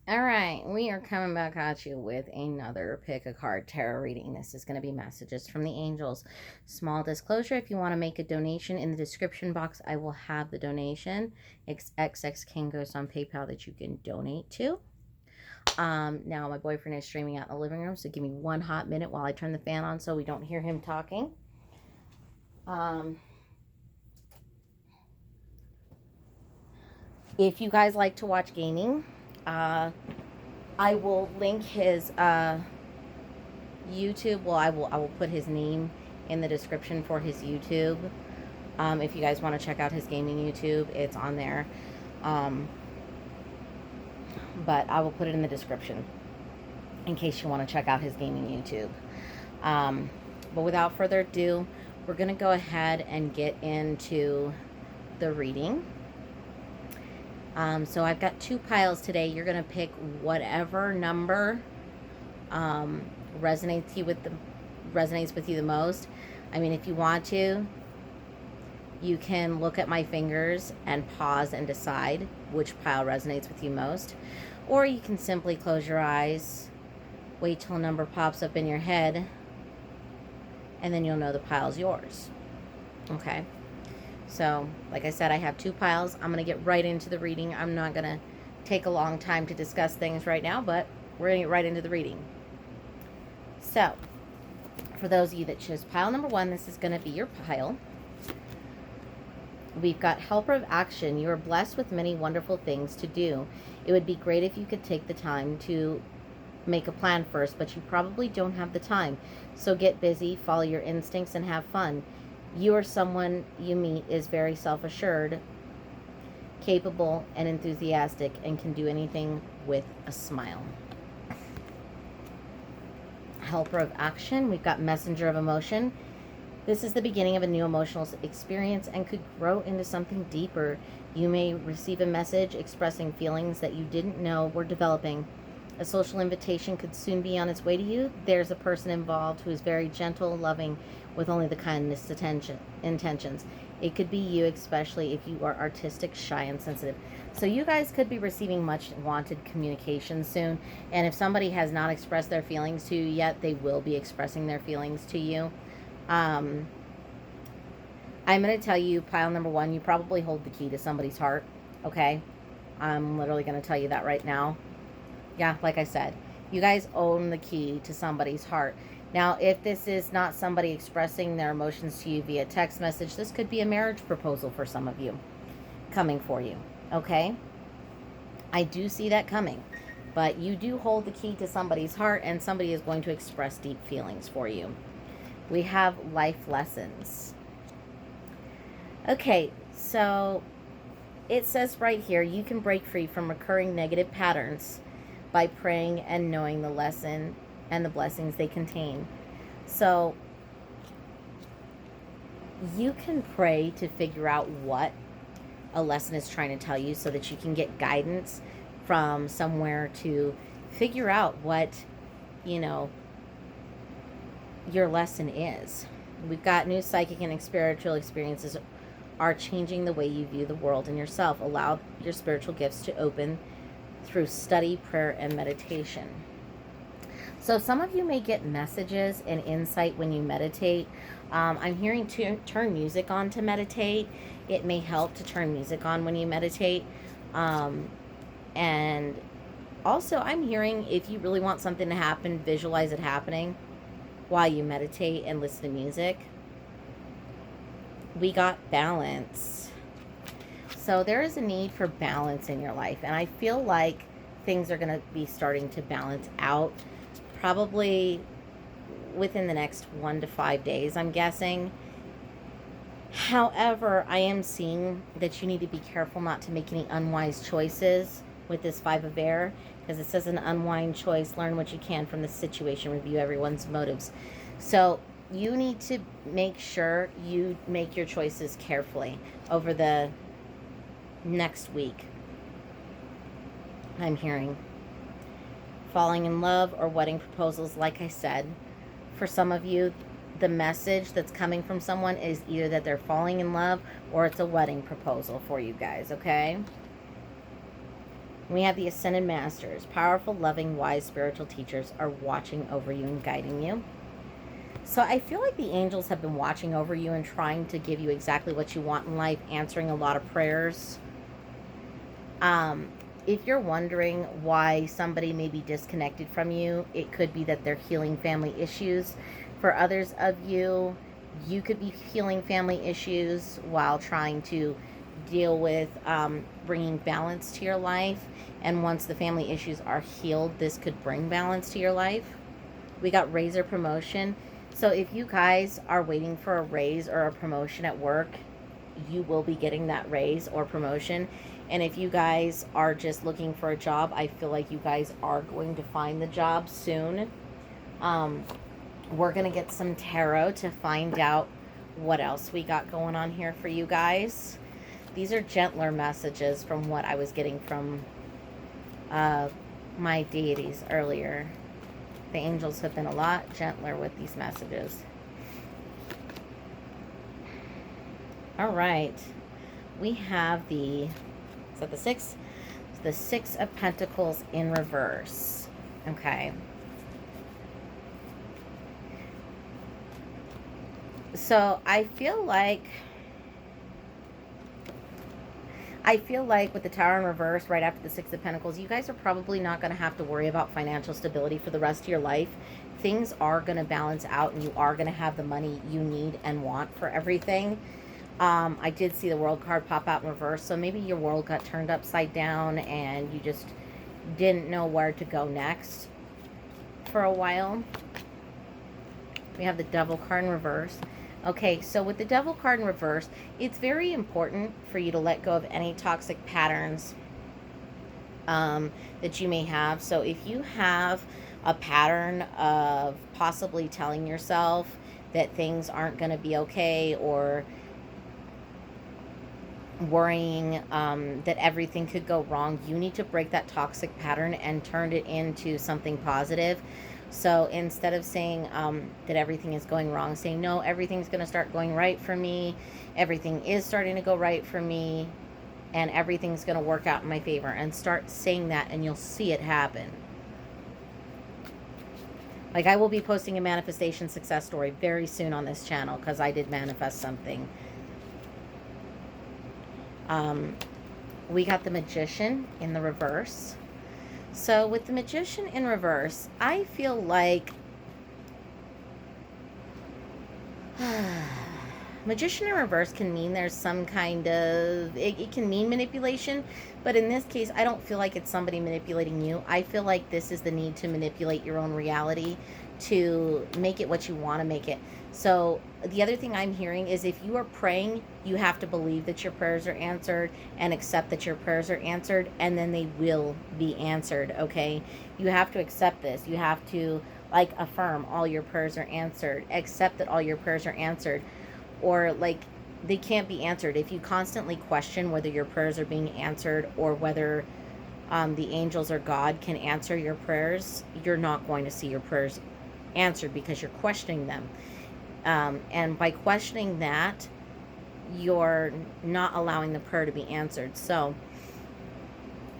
All right, we are coming back at you with another pick a card tarot reading. This is going to be messages from the angels. Small disclosure, if you want to make a donation in the description box, I will have the donation. It's Untsengkangghost on PayPal that you can donate to. Now my boyfriend is streaming out in the living room, so give me one hot minute while I turn the fan on so we don't hear him talking. If you guys like to watch gaming, I will link his YouTube. Well, I will put his name in the description for his YouTube. If you guys want to check out his gaming YouTube, it's on there. But I will put it in the description in case you want to check out his gaming YouTube. But without further ado, we're going to go ahead and get into the reading. So I've got two piles today. You're going to pick whatever number resonates with you the most. I mean, if you want to, you can look at my fingers and pause and decide which pile resonates with you most. Or you can simply close your eyes, wait till a number pops up in your head, and then you'll know the pile's yours. Okay? So, like I said, I have two piles. I'm going to get right into the reading. I'm not going to take a long time to discuss things right now, but we're going to get right into the reading. So, for those of you that chose pile number one, this is going to be your pile. We've got helper of action. You are blessed with many wonderful things to do. It would be great if you could take the time to make a plan first, but you probably don't have the time. So get busy, follow your instincts, and have fun. You or someone you meet is very self-assured, capable, and enthusiastic, and can do anything with a smile. Helper of action. We've got messenger of emotion. This is the beginning of a new emotional experience and could grow into something deeper. You may receive a message expressing feelings that you didn't know were developing. A social invitation could soon be on its way to you. There's a person involved who is very gentle, loving, with only the kindest intentions. It could be you, especially if you are artistic, shy, and sensitive. So you guys could be receiving much wanted communication soon. And if somebody has not expressed their feelings to you yet, they will be expressing their feelings to you. I'm going to tell you, pile number one, you probably hold the key to somebody's heart, okay? I'm literally going to tell you that right now. Yeah, like I said, you guys own the key to somebody's heart. Now, if this is not somebody expressing their emotions to you via text message, this could be a marriage proposal for some of you coming for you, okay? I do see that coming, but you do hold the key to somebody's heart, and somebody is going to express deep feelings for you. We have life lessons. Okay, so it says right here, you can break free from recurring negative patterns by praying and knowing the lesson and the blessings they contain. So you can pray to figure out what a lesson is trying to tell you so that you can get guidance from somewhere to figure out what, your lesson is. We've got new psychic and spiritual experiences are changing the way you view the world and yourself. Allow your spiritual gifts to open through study, prayer, and meditation. So some of you may get messages and insight when you meditate. I'm hearing to turn music on to meditate. It may help to turn music on when you meditate. And also I'm hearing if you really want something to happen, visualize it happening while you meditate and listen to music. We got balance. So there is a need for balance in your life. And I feel like things are going to be starting to balance out probably within the next 1 to 5 days, I'm guessing. However, I am seeing that you need to be careful not to make any unwise choices with this Five of Air, because it says an unwise choice, learn what you can from the situation, review everyone's motives. So you need to make sure you make your choices carefully over the next week. I'm hearing falling in love or wedding proposals. Like I said, for some of you, the message that's coming from someone is either that they're falling in love or it's a wedding proposal for you guys, okay? We have the Ascended Masters. Powerful, loving, wise, spiritual teachers are watching over you and guiding you. So I feel like the angels have been watching over you and trying to give you exactly what you want in life, answering a lot of prayers. If you're wondering why somebody may be disconnected from you, it could be that they're healing family issues. For others of you, you could be healing family issues while trying to deal with bringing balance to your life. And once the family issues are healed, this could bring balance to your life. We got raise or promotion. So if you guys are waiting for a raise or a promotion at work, you will be getting that raise or promotion. And if you guys are just looking for a job, I feel like you guys are going to find the job soon. We're going to get some tarot to find out what else we got going on here for you guys. These are gentler messages from what I was getting from my deities earlier. The angels have been a lot gentler with these messages. All right. We have the, is that the 6? The 6 of Pentacles in reverse. Okay. So I feel like with the Tower in reverse right after the 6 of Pentacles, you guys are probably not going to have to worry about financial stability for the rest of your life. Things are going to balance out and you are going to have the money you need and want for everything. I did see the World card pop out in reverse, so maybe your world got turned upside down and you just didn't know where to go next for a while. We have the Devil card in reverse. Okay, so with the Devil card in reverse, it's very important for you to let go of any toxic patterns that you may have. So if you have a pattern of possibly telling yourself that things aren't going to be okay, or worrying that everything could go wrong, you need to break that toxic pattern and turn it into something positive. So instead of saying that everything is going wrong, saying, no, everything's going to start going right for me. Everything is starting to go right for me. And everything's going to work out in my favor. And start saying that and you'll see it happen. Like, I will be posting a manifestation success story very soon on this channel because I did manifest something. We got the Magician in the reverse. So with the Magician in reverse, I feel like Magician in reverse can mean there's some kind of, it can mean manipulation, but in this case, I don't feel like it's somebody manipulating you. I feel like this is the need to manipulate your own reality to make it what you want to make it. So the other thing I'm hearing is if you are praying, you have to believe that your prayers are answered and accept that your prayers are answered, and then they will be answered, okay? You have to accept this. You have to, like, affirm all your prayers are answered. Accept that all your prayers are answered. Or, like, they can't be answered. If you constantly question whether your prayers are being answered or whether the angels or God can answer your prayers, you're not going to see your prayers answered because you're questioning them. And by questioning that, you're not allowing the prayer to be answered. So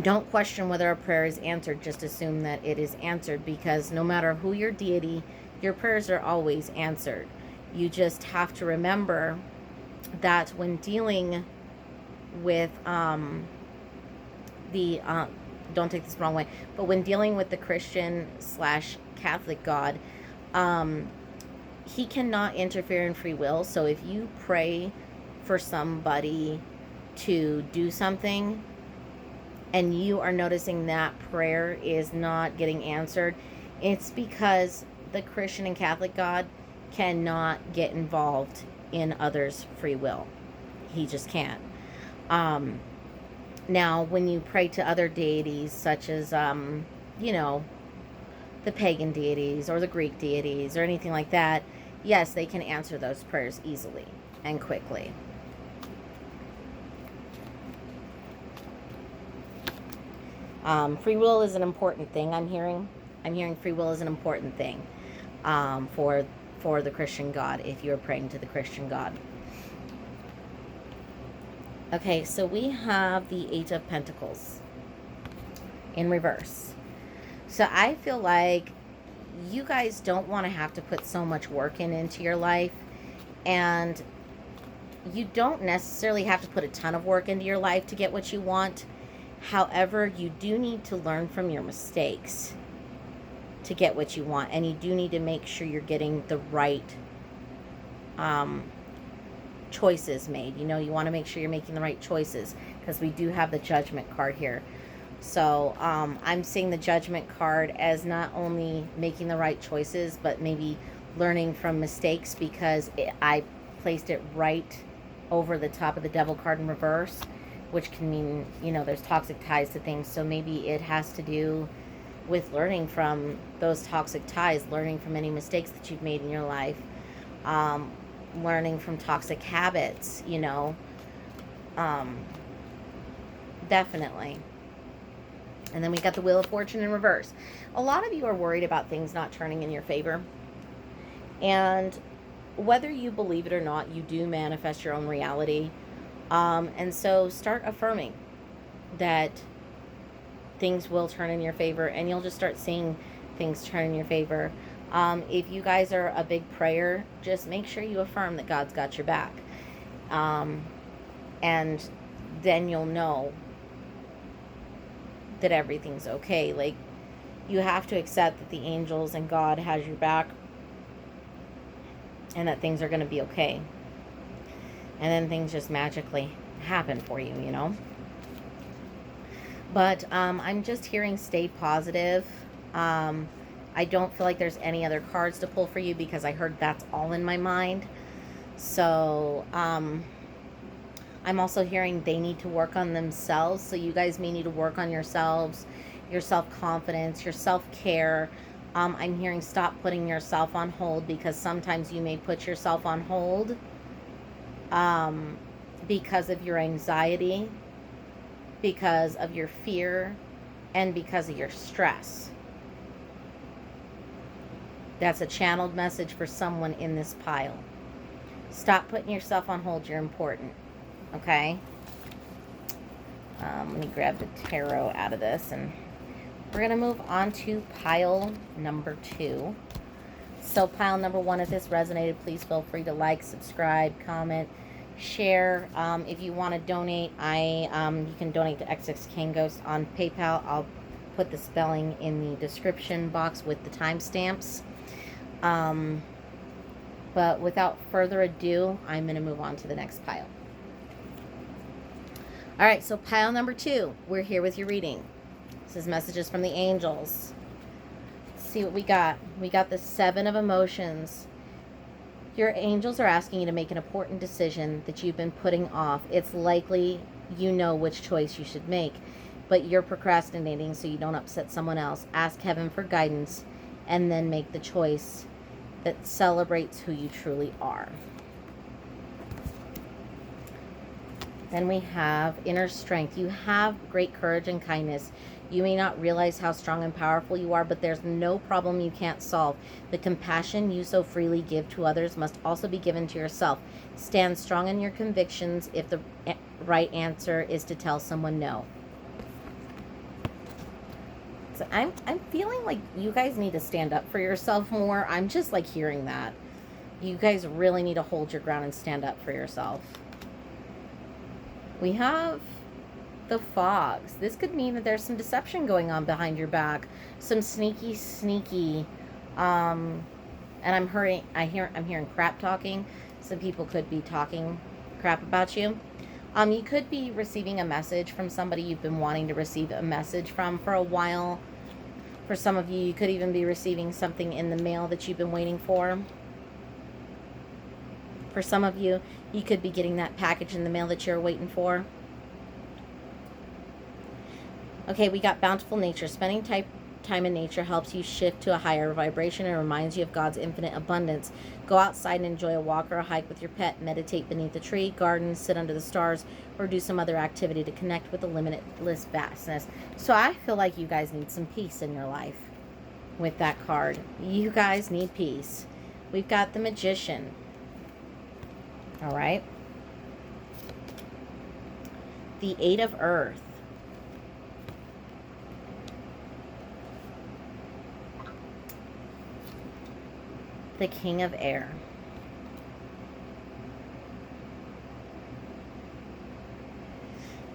don't question whether a prayer is answered. Just assume that it is answered, because no matter who your deity, your prayers are always answered. You just have to remember that when dealing with don't take this the wrong way, but when dealing with the Christian/Catholic God, he cannot interfere in free will. So if you pray for somebody to do something and you are noticing that prayer is not getting answered, it's because the Christian and Catholic God cannot get involved in others' free will. He just can't. Now, when you pray to other deities, such as, you know, the pagan deities or the Greek deities or anything like that, yes, they can answer those prayers easily and quickly. Free will is an important thing, I'm hearing. I'm hearing free will is an important thing for the Christian God, if you're praying to the Christian God. Okay, so we have the 8 of Pentacles. in reverse. So I feel like you guys don't want to have to put so much work into your life, and you don't necessarily have to put a ton of work into your life to get what you want. However, you do need to learn from your mistakes to get what you want, and you do need to make sure you're getting the right choices made. You know, you want to make sure you're making the right choices, because we do have the Judgment card here. So I'm seeing the Judgment card as not only making the right choices, but maybe learning from mistakes, because I placed it right over the top of the Devil card in reverse, which can mean, you know, there's toxic ties to things. So maybe it has to do with learning from those toxic ties, learning from any mistakes that you've made in your life, learning from toxic habits, you know, definitely. And then we got the Wheel of Fortune in reverse. A lot of you are worried about things not turning in your favor. And whether you believe it or not, you do manifest your own reality. And so start affirming that things will turn in your favor, and you'll just start seeing things turn in your favor. If you guys are a big prayer, just make sure you affirm that God's got your back. And then you'll know that everything's okay. Like, you have to accept that the angels and God has your back, and that things are going to be okay. And then things just magically happen for you, you know. But I'm just hearing stay positive. I don't feel like there's any other cards to pull for you, because I heard that's all in my mind. So I'm also hearing they need to work on themselves. So you guys may need to work on yourselves, your self-confidence, your self-care. I'm hearing stop putting yourself on hold, because sometimes you may put yourself on hold because of your anxiety, because of your fear, and because of your stress. That's a channeled message for someone in this pile. Stop putting yourself on hold. You're important. Okay? Let me grab the tarot out of this, and we're going to move on to pile number 2. So pile number 1, if this resonated, please feel free to like, subscribe, comment, share. If you want to donate, you can donate to Untsengkangghost on PayPal. I'll put the spelling in the description box with the timestamps. But without further ado, I'm going to move on to the next pile. All right, so pile number 2, we're here with your reading. This is messages from the angels. Let's see what we got. We got the 7 of emotions. Your angels are asking you to make an important decision that you've been putting off. It's likely you know which choice you should make, but you're procrastinating so you don't upset someone else. Ask heaven for guidance, and then make the choice that celebrates who you truly are. Then we have inner strength. You have great courage and kindness. You may not realize how strong and powerful you are, but there's no problem you can't solve. The compassion you so freely give to others must also be given to yourself. Stand strong in your convictions if the right answer is to tell someone no. So I'm feeling like you guys need to stand up for yourself more. I'm just like hearing that. You guys really need to hold your ground and stand up for yourself. We have the fogs. This could mean that there's some deception going on behind your back. Some sneaky, and I'm hearing crap talking. Some people could be talking crap about you. You could be receiving a message from somebody you've been wanting to receive a message from for a while. For some of you, you could even be receiving something in the mail that you've been waiting for. For some of you, you could be getting that package in the mail that you're waiting for. Okay, we got bountiful nature. Spending time in nature helps you shift to a higher vibration and reminds you of God's infinite abundance. Go outside and enjoy a walk or a hike with your pet. Meditate beneath a tree, garden, sit under the stars, or do some other activity to connect with the limitless vastness. So I feel like you guys need some peace in your life with that card. You guys need peace. We've got the Magician. All right. The 8 of Earth. the King of Air.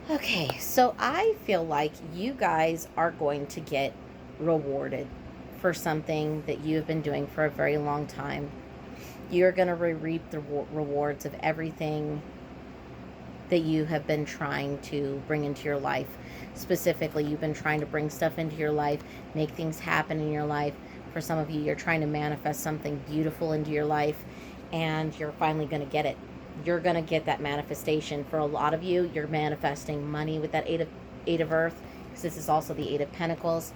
Okay, so I feel like you guys are going to get rewarded for something that you have been doing for a very long time. You're going to reap the rewards of everything that you have been trying to bring into your life. Specifically, you've been trying to bring stuff into your life, make things happen in your life. For some of you, you're trying to manifest something beautiful into your life, and you're finally going to get it. You're going to get that manifestation. For a lot of you, you're manifesting money with that eight of earth, because this is also the Eight of Pentacles.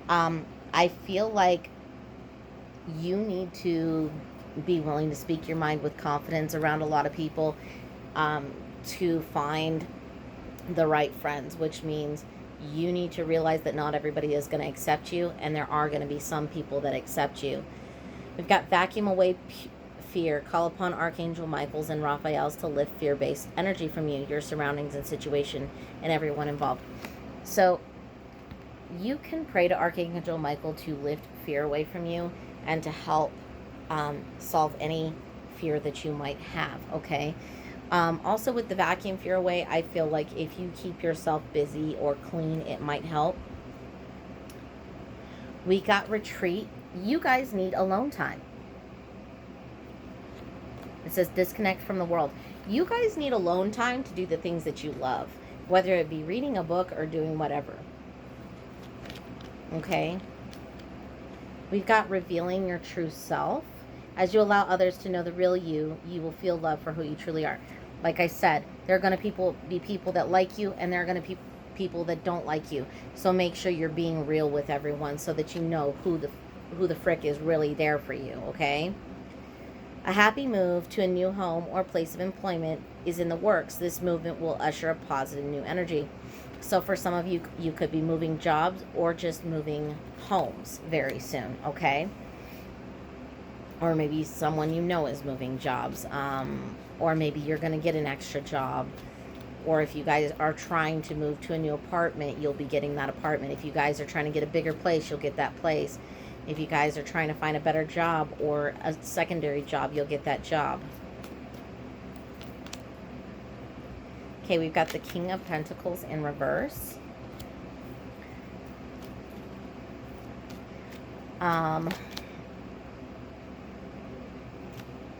I feel like you need to be willing to speak your mind with confidence around a lot of people, to find the right friends, which means you need to realize that not everybody is going to accept you, and there are going to be some people that accept you. We've got vacuum away fear. Call upon Archangel Michael's and Raphael's to lift fear-based energy from you, your surroundings and situation, and everyone involved. So you can pray to Archangel Michael to lift fear away from you and to help solve any fear that you might have, okay? Also with the vacuum fear away, I feel like if you keep yourself busy or clean, it might help. We got retreat. You guys need alone time. It says disconnect from the world. You guys need alone time to do the things that you love, whether it be reading a book or doing whatever. Okay? We've got revealing your true self. As you allow others to know the real you, you will feel love for who you truly are. Like I said, there are going to be people that like you, and there are going to be people that don't like you. So make sure you're being real with everyone so that you know who the frick is really there for you, okay? A happy move to a new home or place of employment is in the works. This movement will usher a positive new energy. So for some of you, you could be moving jobs or just moving homes very soon, okay? Or maybe someone you know is moving jobs. Or maybe you're going to get an extra job. Or if you guys are trying to move to a new apartment, you'll be getting that apartment. If you guys are trying to get a bigger place, you'll get that place. If you guys are trying to find a better job or a secondary job, you'll get that job. Okay, we've got the King of Pentacles in reverse.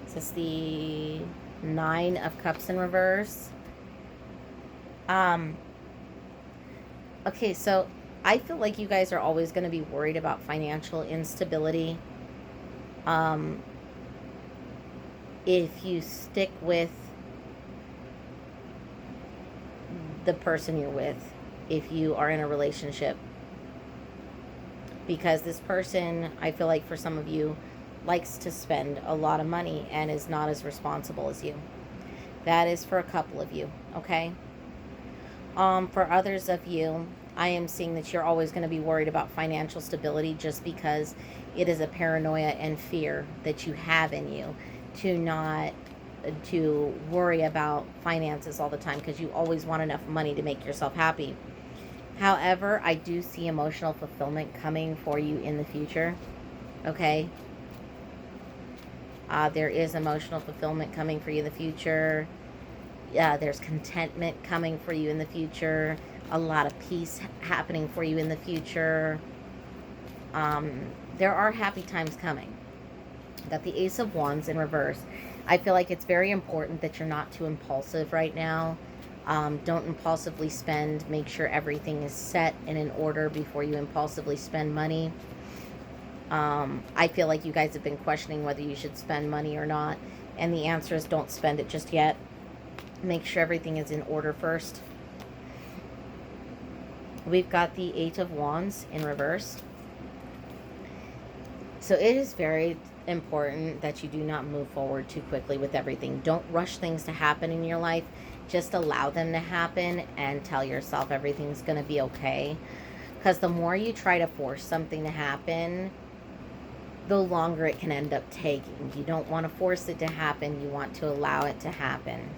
This is the Nine of Cups in reverse. Okay, so I feel like you guys are always going to be worried about financial instability. If you stick with the person you're with, if you are in a relationship, because this person, I feel like for some of you, likes to spend a lot of money and is not as responsible as you. That is for a couple of you, okay? For others of you, I am seeing that you're always going to be worried about financial stability just because it is a paranoia and fear that you have in you to worry about finances all the time because you always want enough money to make yourself happy. However, I do see emotional fulfillment coming for you in the future, okay? There is emotional fulfillment coming for you in the future. There's contentment coming for you in the future. A lot of peace happening for you in the future. There are happy times coming. Got the Ace of Wands in reverse. I feel like it's very important that you're not too impulsive right now. Don't impulsively spend. Make sure everything is set and in order before you impulsively spend money. I feel like you guys have been questioning whether you should spend money or not. And the answer is don't spend it just yet. Make sure everything is in order first. We've got the Eight of Wands in reverse. So it is very important that you do not move forward too quickly with everything. Don't rush things to happen in your life. Just allow them to happen and tell yourself everything's going to be okay. Because the more you try to force something to happen, the longer it can end up taking. You don't want to force it to happen. You want to allow it to happen.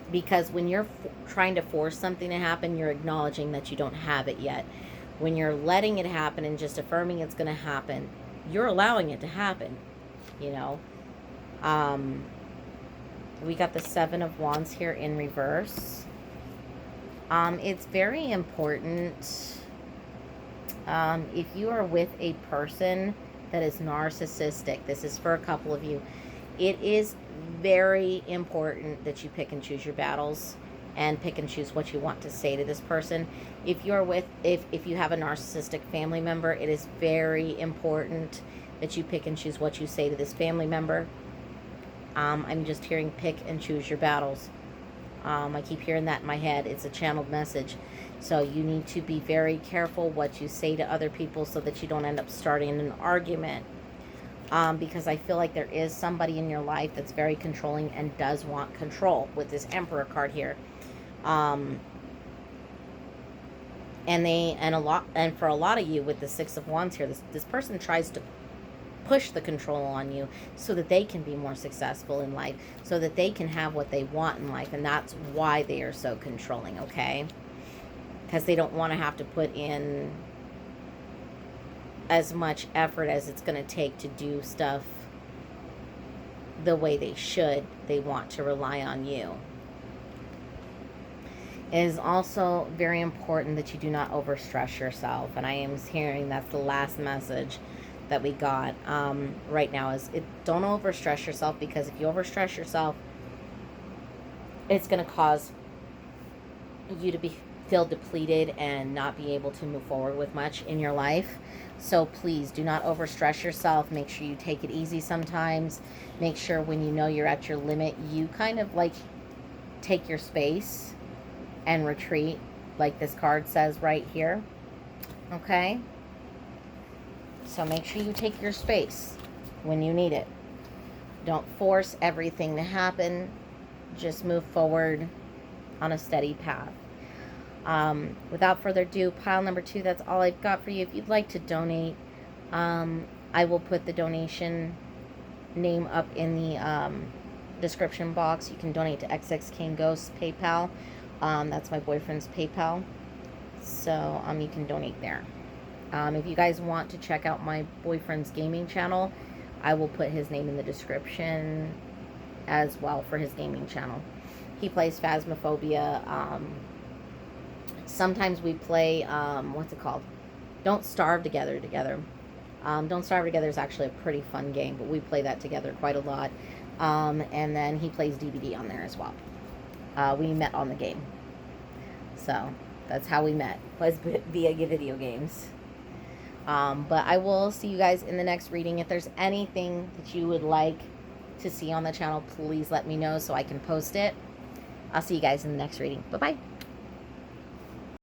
Because when you're trying to force something to happen, you're acknowledging that you don't have it yet. When you're letting it happen and just affirming it's going to happen, you're allowing it to happen. you know. We got the Seven of Wands here in reverse. It's very important, if you are with a person that is narcissistic, this is for a couple of you, it is very important that you pick and choose your battles and pick and choose what you want to say to this person. If you're with, if you have a narcissistic family member, it is very important that you pick and choose what you say to this family member. I'm just hearing pick and choose your battles. I keep hearing that in my head. It's a channeled message. So you need to be very careful what you say to other people so that you don't end up starting an argument. Because I feel like there is somebody in your life that's very controlling and does want control with this Emperor card here. And for a lot of you with the Six of Wands here, this person tries to push the control on you so that they can be more successful in life, so that they can have what they want in life, and that's why they are so controlling, okay? Because they don't want to have to put in as much effort as it's going to take to do stuff the way they should. They want to rely on you. It is also very important that you do not overstress yourself, and I am hearing that's the last message that we got right now is don't overstress yourself, because if you overstress yourself, it's going to cause you to feel depleted and not be able to move forward with much in your life. So please do not overstress yourself. Make sure you take it easy sometimes. Make sure when you know you're at your limit, you kind of like take your space and retreat, like this card says right here. Okay? So make sure you take your space when you need it. Don't force everything to happen. Just move forward on a steady path. Without further ado, pile number 2, that's all I've got for you. If you'd like to donate, I will put the donation name up in the description box. You can donate to Untsengkangghost PayPal. That's my boyfriend's PayPal. So you can donate there. If you guys want to check out my boyfriend's gaming channel, I will put his name in the description as well for his gaming channel. He plays Phasmophobia. Sometimes we play, what's it called? Don't Starve Together. Don't Starve Together is actually a pretty fun game, but we play that together quite a lot. And then he plays DVD on there as well. We met on the game. So that's how we met, was via video games. But I will see you guys in the next reading. If there's anything that you would like to see on the channel, please let me know so I can post it. I'll see you guys in the next reading. Bye-bye.